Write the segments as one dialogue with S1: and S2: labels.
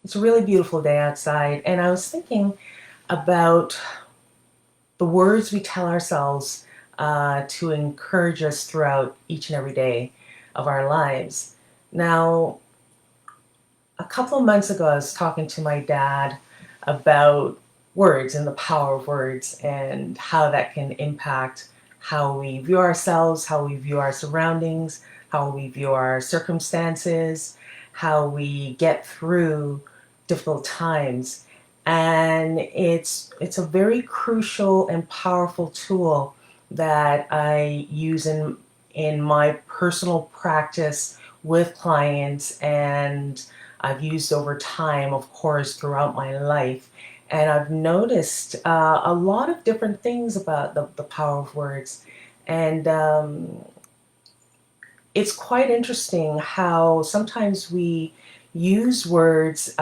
S1: It's a really beautiful day outside, and I was thinking about the words we tell ourselves to encourage us throughout each and every day of our lives. Now, a couple of months ago, I was talking to my dad about words and the power of words and how that can impact how we view ourselves, how we view our surroundings, how we view our circumstances, how we get through difficult times. And it's a very crucial and powerful tool that I use in my personal practice with clients, and I've used over time, of course, throughout my life. And I've noticed a lot of different things about the power of words. And it's quite interesting how sometimes we use words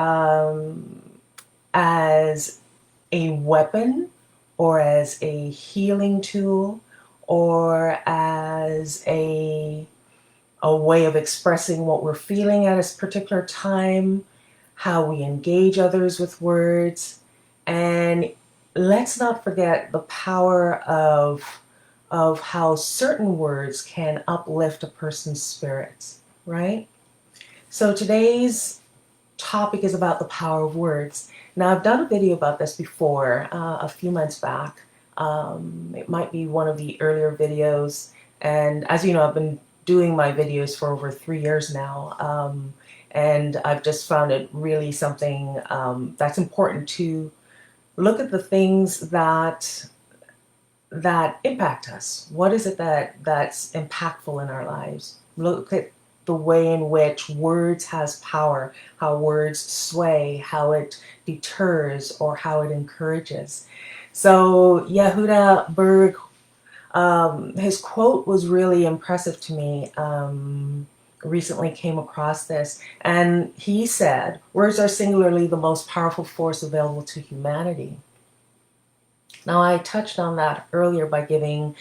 S1: as a weapon or as a healing tool or as a way of expressing what we're feeling at a particular time, how we engage others with words. And let's not forget the power of how certain words can uplift a person's spirits, right? So today's topic is about the power of words. Now, I've done a video about this before, a few months back. It might be one of the earlier videos. And as you know, I've been doing my videos for over 3 years now. And I've just found it really something that's important to look at the things that impact us. What is it that's impactful in our lives? Look at the way in which words has power, how words sway, how it deters, or how it encourages. So Yehuda Berg, his quote was really impressive to me. Recently came across this, and he said, "Words are singularly the most powerful force available to humanity." Now, I touched on that earlier by giving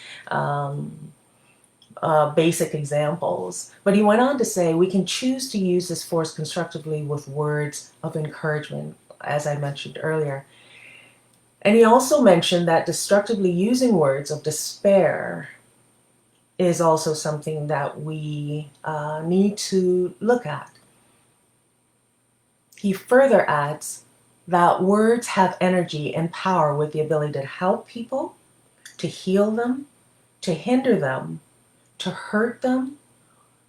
S1: basic examples, but he went on to say we can choose to use this force constructively with words of encouragement, as I mentioned earlier. And he also mentioned that destructively using words of despair is also something that we need to look at. He further adds that words have energy and power with the ability to help people, to heal them, to hinder them, to hurt them,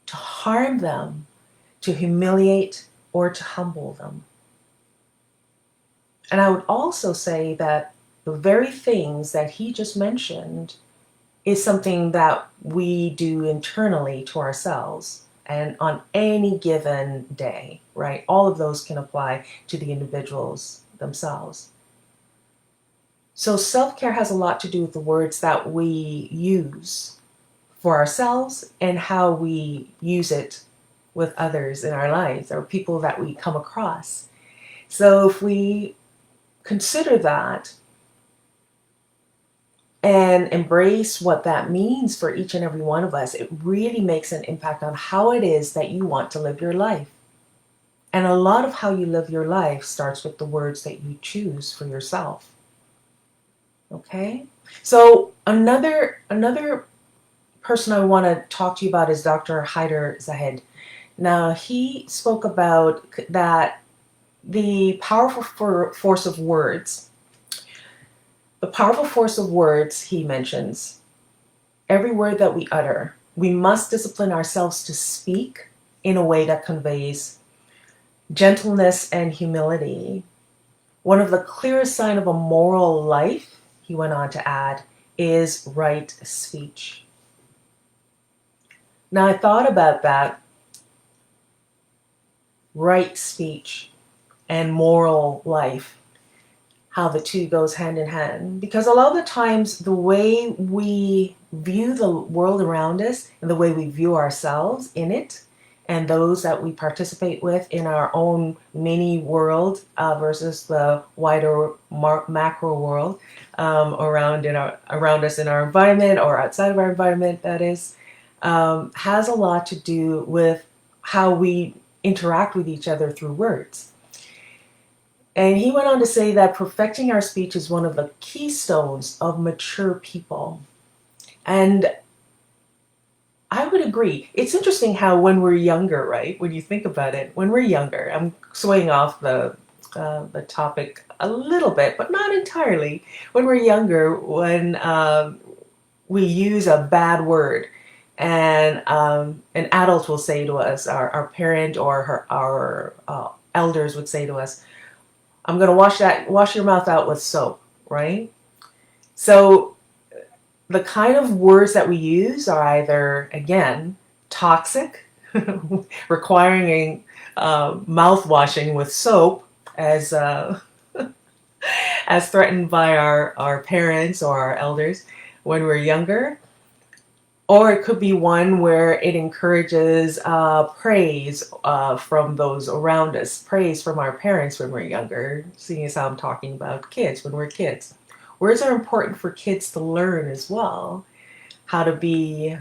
S1: to harm them, to humiliate, or to humble them. And I would also say that the very things that he just mentioned is something that we do internally to ourselves and on any given day, right? All of those can apply to the individuals themselves. So self-care has a lot to do with the words that we use for ourselves and how we use it with others in our lives or people that we come across. So if we consider that and embrace what that means for each and every one of us, it really makes an impact on how it is that you want to live your life. And a lot of how you live your life starts with the words that you choose for yourself. Okay? So another person I want to talk to you about is Dr. Haider Zahed. Now, he spoke about that the powerful force of words. The powerful force of words, he mentions, every word that we utter, we must discipline ourselves to speak in a way that conveys gentleness and humility. One of the clearest signs of a moral life, he went on to add, is right speech. Now, I thought about that, right speech and moral life, how the two goes hand in hand. Because a lot of the times the way we view the world around us and the way we view ourselves in it and those that we participate with in our own mini world versus the wider macro world around us in our environment or outside of our environment, that is, has a lot to do with how we interact with each other through words. And he went on to say that perfecting our speech is one of the keystones of mature people. And I would agree. It's interesting how when we're younger, right? When you think about it, when we're younger, I'm swaying off the topic a little bit, but not entirely. When we're younger, when we use a bad word, and an adult will say to us, our parent or our elders would say to us, "I'm going to wash your mouth out with soap," right? So the kind of words that we use are either, again, toxic, requiring mouth washing with soap, as threatened by our parents or our elders when we're younger. Or it could be one where it encourages praise from those around us, praise from our parents when we're younger, seeing as how I'm talking about kids when we're kids. Words are important for kids to learn as well. How to be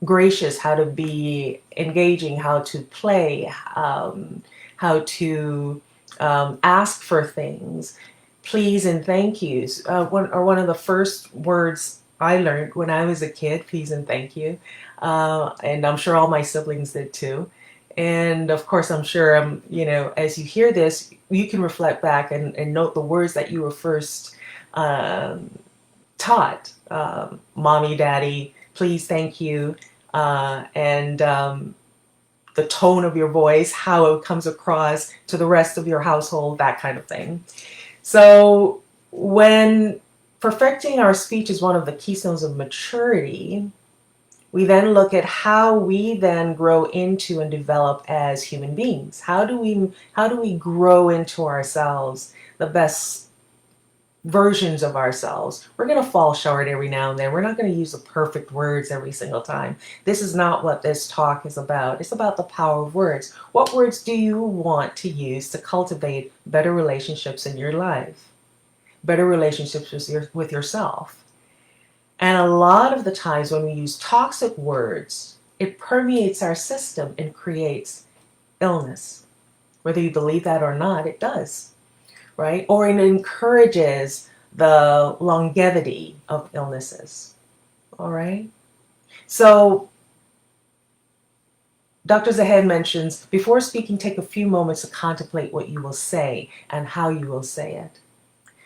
S1: gracious, how to be engaging, how to play, how to ask for things, please and thank yous. One of the first words I learned when I was a kid, please and thank you. And I'm sure all my siblings did too. And of course, I'm sure, as you hear this, you can reflect back and note the words that you were first um, taught. Mommy, daddy, please, thank you. And the tone of your voice, how it comes across to the rest of your household, that kind of thing. So when perfecting our speech is one of the keystones of maturity, we then look at how we then grow into and develop as human beings. How do we grow into ourselves, the best versions of ourselves? We're going to fall short every now and then. We're not going to use the perfect words every single time. This is not what this talk is about. It's about the power of words. What words do you want to use to cultivate better relationships in your life? Better relationships with yourself. And a lot of the times when we use toxic words, it permeates our system and creates illness. Whether you believe that or not, it does, right? Or it encourages the longevity of illnesses, all right? So Dr. Zahed mentions, before speaking, take a few moments to contemplate what you will say and how you will say it.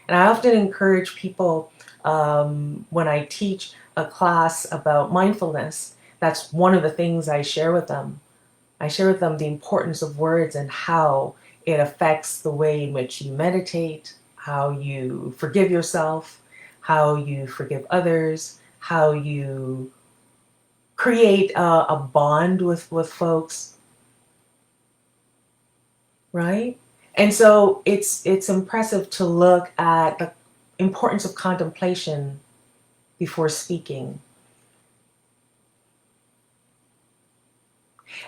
S1: And I often encourage people when I teach a class about mindfulness, that's one of the things I share with them. I share with them the importance of words and how it affects the way in which you meditate, how you forgive yourself, how you forgive others, how you create a bond with folks, right? And so it's impressive to look at the importance of contemplation before speaking.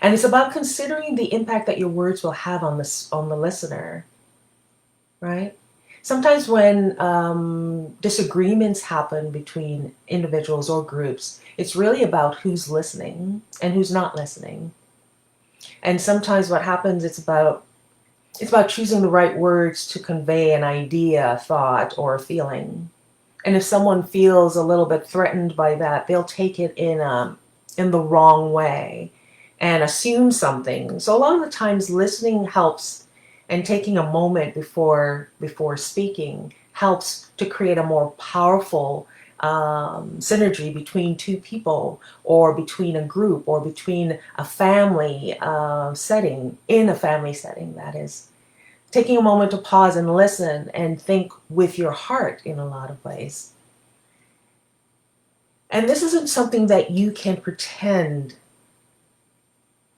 S1: And it's about considering the impact that your words will have on the listener, right? Sometimes when disagreements happen between individuals or groups, it's really about who's listening and who's not listening. And sometimes what happens, it's about choosing the right words to convey an idea, thought, or feeling. And if someone feels a little bit threatened by that, they'll take it in the wrong way and assume something. So a lot of the times listening helps, and taking a moment before speaking helps to create a more powerful synergy between two people, or between a group, or between a family setting, in a family setting, that is. Taking a moment to pause and listen and think with your heart in a lot of ways. And this isn't something that you can pretend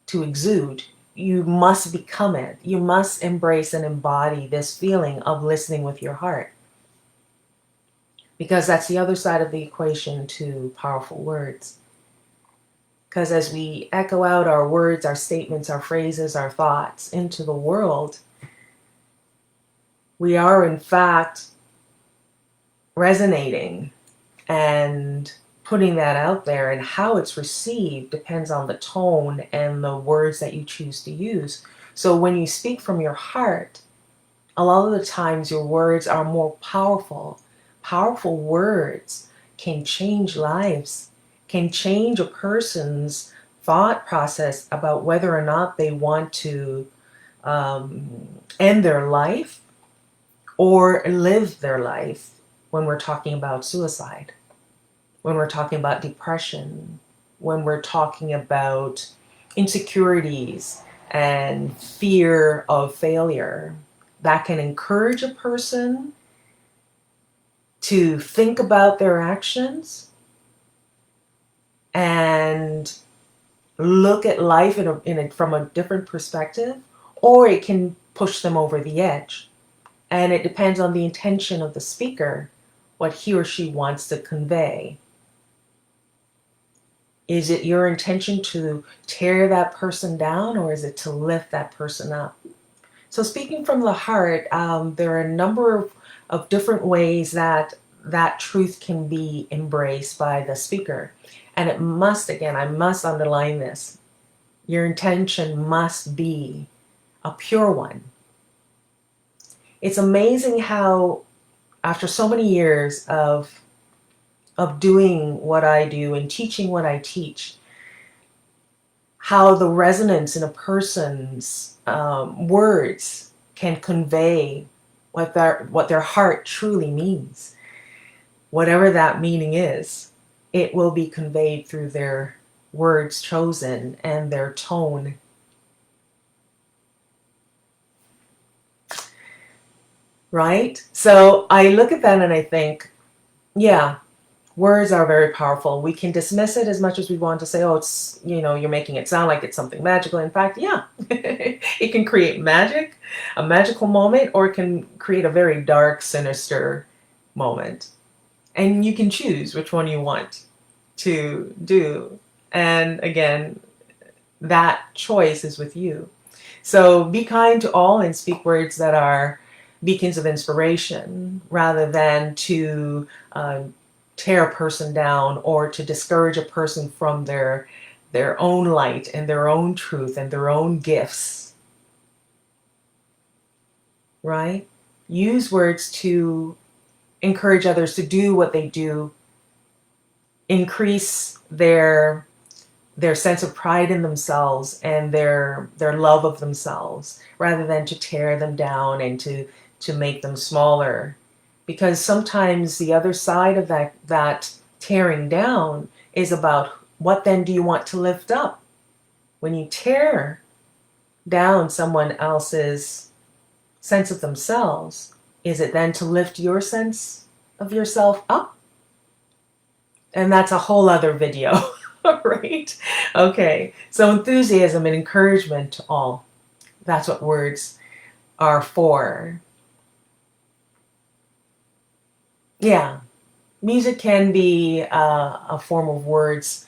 S1: to exude. You must become it. You must embrace and embody this feeling of listening with your heart. Because that's the other side of the equation to powerful words. Because as we echo out our words, our statements, our phrases, our thoughts into the world, we are in fact resonating and putting that out there, and how it's received depends on the tone and the words that you choose to use. So when you speak from your heart, a lot of the times your words are more powerful. Powerful words can change lives, can change a person's thought process about whether or not they want to end their life or live their life when we're talking about suicide, when we're talking about depression, when we're talking about insecurities and fear of failure. That can encourage a person to think about their actions and look at life from a different perspective, or it can push them over the edge. And it depends on the intention of the speaker, what he or she wants to convey. Is it your intention to tear that person down, or is it to lift that person up? So speaking from the heart, there are a number of different ways that that truth can be embraced by the speaker. And it must, again, I must underline this, your intention must be a pure one. It's amazing how after so many years of doing what I do and teaching what I teach, how the resonance in a person's words can convey what their heart truly means. Whatever that meaning is, it will be conveyed through their words chosen and their tone. Right? So I look at that and I think, yeah, words are very powerful. We can dismiss it as much as we want to say, oh, it's, you're making it sound like it's something magical. In fact, yeah, it can create magic, a magical moment, or it can create a very dark, sinister moment. And you can choose which one you want to do. And again, that choice is with you. So be kind to all and speak words that are beacons of inspiration rather than to tear a person down or to discourage a person from their own light and their own truth and their own gifts. Right? Use words to encourage others to do what they do, increase their sense of pride in themselves and their love of themselves, rather than to tear them down and to make them smaller. Because sometimes the other side of that tearing down is about, what then do you want to lift up? When you tear down someone else's sense of themselves, is it then to lift your sense of yourself up? And that's a whole other video, right? Okay, so enthusiasm and encouragement to all. That's what words are for. Yeah, music can be a form of words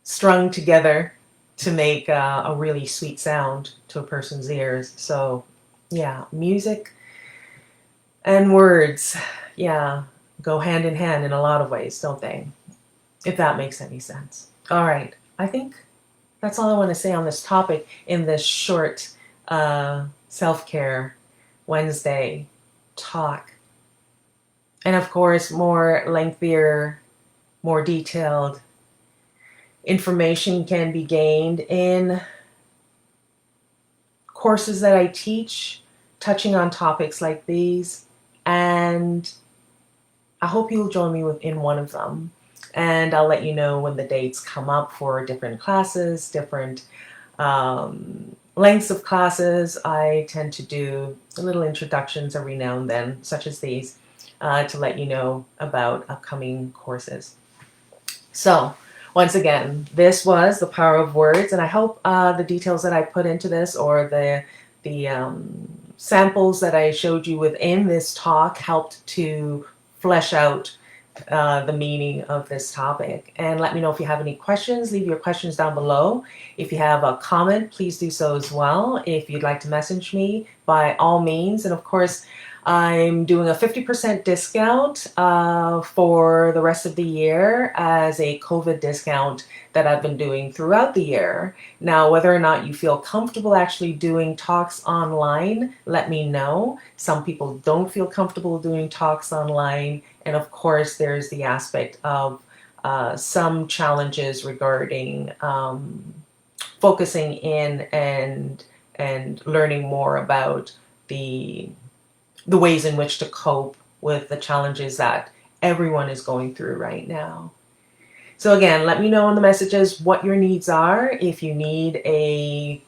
S1: strung together to make a really sweet sound to a person's ears. So yeah, music and words, yeah, go hand in hand in a lot of ways, don't they? If that makes any sense. All right, I think that's all I want to say on this topic in this short Self-Care Wednesday talk. And of course, more lengthier, more detailed information can be gained in courses that I teach, touching on topics like these. And I hope you'll join me in one of them. And I'll let you know when the dates come up for different classes, different lengths of classes. I tend to do little introductions every now and then, such as these, to let you know about upcoming courses. So once again, this was The Power of Words, and I hope the details that I put into this, or the samples that I showed you within this talk, helped to flesh out the meaning of this topic. And let me know if you have any questions. Leave your questions down below. If you have a comment, please do so as well. If you'd like to message me, by all means. And of course, I'm doing a 50% discount for the rest of the year as a COVID discount that I've been doing throughout the year. Now, whether or not you feel comfortable actually doing talks online, let me know. Some people don't feel comfortable doing talks online. And of course, there's the aspect of some challenges regarding focusing in and learning more about the ways in which to cope with the challenges that everyone is going through right now. So again, let me know in the messages what your needs are. If you need a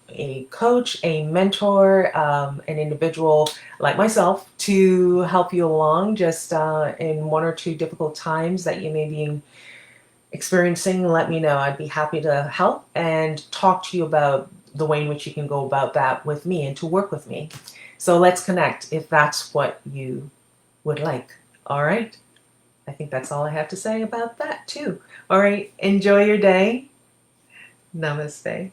S1: coach, a mentor, an individual like myself to help you along just in one or two difficult times that you may be experiencing, let me know. I'd be happy to help and talk to you about the way in which you can go about that with me and to work with me. So let's connect if that's what you would like. All right. I think that's all I have to say about that too. All right. Enjoy your day. Namaste.